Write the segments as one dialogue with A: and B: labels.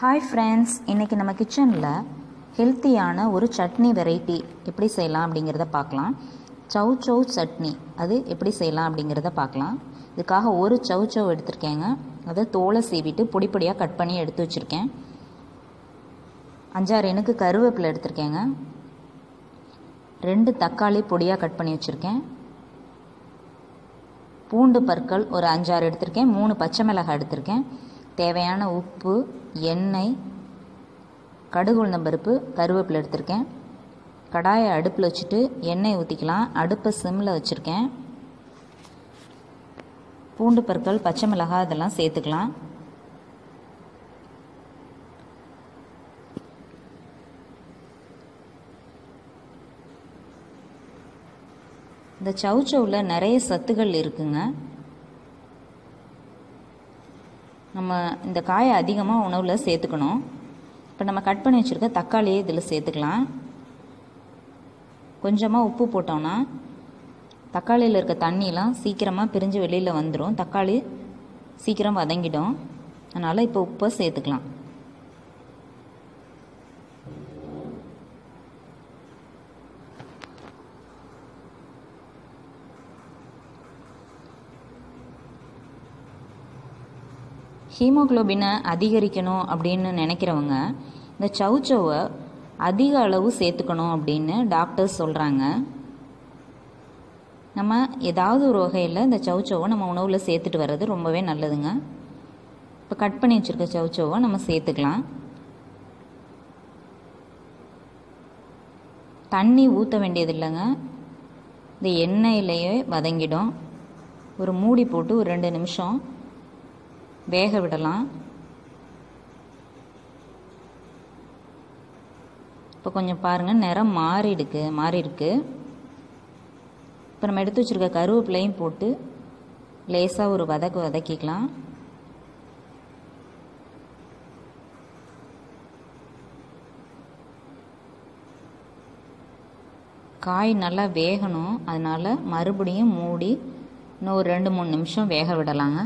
A: Hi friends, இன்னைக்கு நம்ம கிச்சன்ல ஹெல்த்தியான ஒரு சட்னி வெரைட்டி எப்படி செய்யலாம் அப்படிங்கறத பார்க்கலாம். சவ் சவ் சட்னி அது எப்படி செய்யலாம் அப்படிங்கறத பார்க்கலாம். இதுக்காக ஒரு சவ் சவ் எடுத்துர்க்கேங்க. அத தோலை சீவிட்டு பொடி பொடியா கட் பண்ணி எடுத்து வச்சிருக்கேன். 5-6 எனக்கு கருவேப்பிலை எடுத்துர்க்கேங்க. 2 தக்காளி பொடியா கட் பண்ணி வச்சிருக்கேன். பூண்டு பற்கள் ஒரு 5-6 எடுத்துர்க்கேன். 3 பச்சை மிளகாய் எடுத்துர்க்கேன். தேவையான உப்பு, எண்ணெய், கடுகு உளுந்தம் பருப்பு, கருவேப்பிலை எடுத்துர்க்கேன். கடாயை அடுப்பில் வச்சுட்டு எண்ணெய் ஊற்றிக்கலாம். அடுப்பை சிம்மில் வச்சுருக்கேன். பூண்டு பற்கள், பச்சை மிளகாய் இதெல்லாம் சேர்த்துக்கலாம். இந்த சவ் சவ்வில் நிறைய சத்துக்கள் இருக்குங்க. நம்ம இந்த காயை அதிகமாக உணவில் சேர்த்துக்கணும். இப்போ நம்ம கட் பண்ணி வச்சுருக்க தக்காளியை இதில் சேர்த்துக்கலாம். கொஞ்சமாக உப்பு போட்டோம்னா தக்காளியில் இருக்க தண்ணியெலாம் சீக்கிரமாக பிரிஞ்சு வெளியில் வந்துடும். தக்காளி சீக்கிரம் வதங்கிடும். அதனால் இப்போ உப்பை சேர்த்துக்கலாம். ஹீமோகுளோபினை அதிகரிக்கணும் அப்படின்னு நினைக்கிறவங்க இந்த சவ் சவ்வை அதிக அளவு சேர்த்துக்கணும் அப்படின்னு டாக்டர்ஸ் சொல்கிறாங்க. நம்ம ஏதாவது ஒரு வகையில் இந்த சவ் சவ்வை நம்ம உணவில் சேர்த்துட்டு வர்றது ரொம்பவே நல்லதுங்க. இப்போ கட் பண்ணி வச்சுருக்க சவ் சவ்வை நம்ம சேர்த்துக்கலாம். தண்ணி ஊற்ற வேண்டியது இல்லைங்க. இந்த எண்ணெயிலேயே வதங்கிடும். ஒரு மூடி போட்டு ஒரு 2 நிமிஷம் வேக விடலாம். இப்போ கொஞ்சம் பாருங்கள், நிறம் மாறி இருக்கு. இப்போ நம்ம எடுத்து வச்சுருக்க கருவேப்பிலையும் போட்டு லேசாக ஒரு வதக்கிக்கலாம். காய் நல்லா வேகணும். அதனால் மறுபடியும் மூடி இன்னும் ஒரு 2-3 நிமிஷம் வேக விடலாங்க.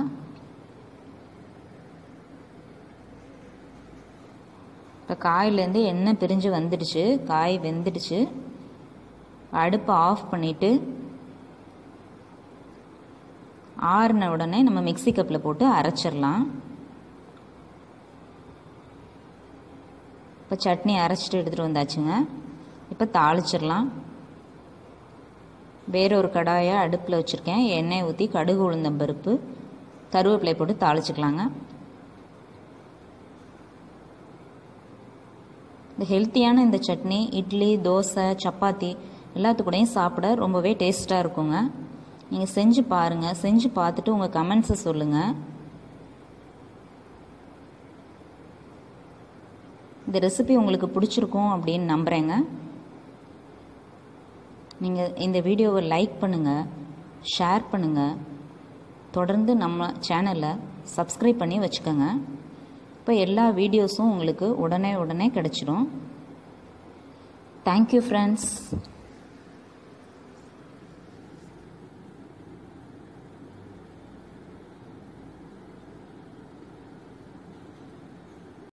A: இப்போ காயிலேருந்து எண்ணெய் பிரிஞ்சு வந்துடுச்சு. காய் வெந்துடுச்சு. அடுப்பை ஆஃப் பண்ணிவிட்டு ஆறின உடனே நம்ம மிக்ஸி கப்பில் போட்டு அரைச்சிடலாம். இப்போ சட்னி அரைச்சிட்டு எடுத்துகிட்டு வந்தாச்சுங்க. இப்போ தாளிச்சிடலாம். வேறொரு கடாயை அடுப்பில் வச்சுருக்கேன். எண்ணெய் ஊற்றி கடுகு உளுந்தம் பருப்பு, கருவேப்பிலை போட்டு தாளிச்சிக்கலாங்க. இந்த ஹெல்த்தியான இந்த சட்னி இட்லி, தோசை, சப்பாத்தி எல்லாத்துக்கூடையும் சாப்பிட ரொம்பவே டேஸ்ட்டாக இருக்குங்க. நீங்கள் செஞ்சு பாருங்கள். செஞ்சு பார்த்துட்டு உங்கள் கமெண்ட்ஸை சொல்லுங்கள். இந்த ரெசிபி உங்களுக்கு பிடிச்சிருக்கும் அப்படின்னு நம்புகிறேங்க. நீங்கள் இந்த வீடியோவை லைக் பண்ணுங்கள், ஷேர் பண்ணுங்கள். தொடர்ந்து நம்ம சேனலை சப்ஸ்கிரைப் பண்ணி வச்சுக்கோங்க. இப்போ எல்லா வீடியோஸும் உங்களுக்கு உடனே கிடச்சிடும். Thank you friends.